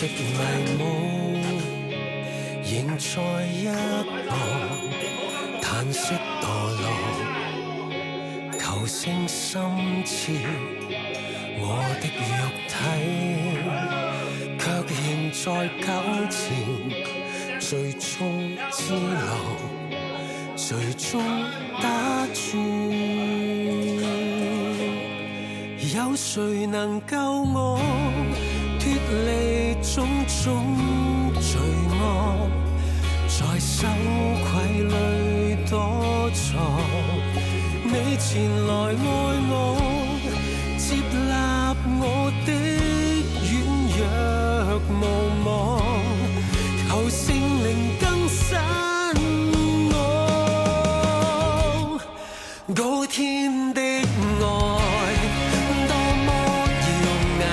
直迷霧，仍在一旁嘆息墮落，求聲深切我的肉體，卻仍在糾纏，最終支流，最終打轉。有誰能救我脫離種種罪惡，在羞愧裏躲藏？你前來愛我，接納我的軟弱無望，求聖靈更新我。高天的愛多麼耀眼，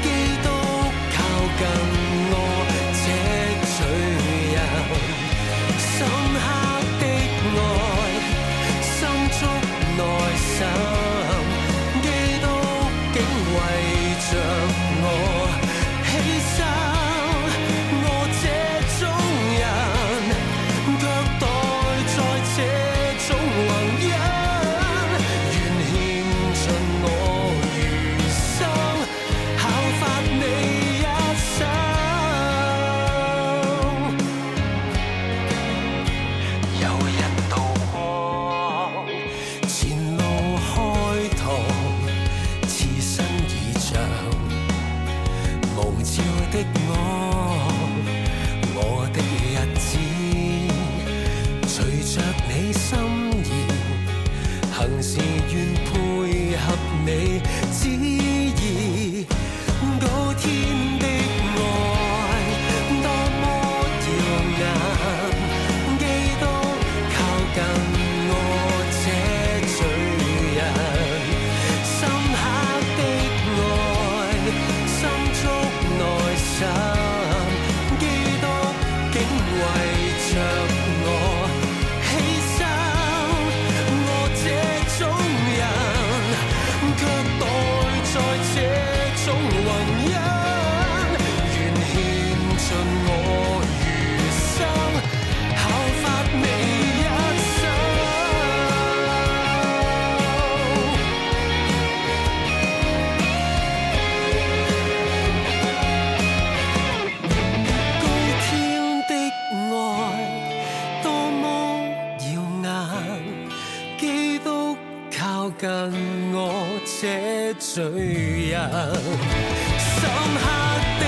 基督靠近我這罪人，深刻的愛深觸內心，基督竟為着我犧牲，我這種人卻待在這種宏恩，願獻盡我餘生，效法你一生。有一道光，前路開拓，似身異象，無照的我的日子，隨着你心意，行事願配合你旨意。高天的愛多麼耀眼，基督靠近我這罪人，深刻的愛深觸內心，基督竟為着我犧牲，我這種人卻待在這種宏恩，願獻盡我餘生，效法你一生。高天的愛多麼耀眼，基督靠近我這罪人，深刻的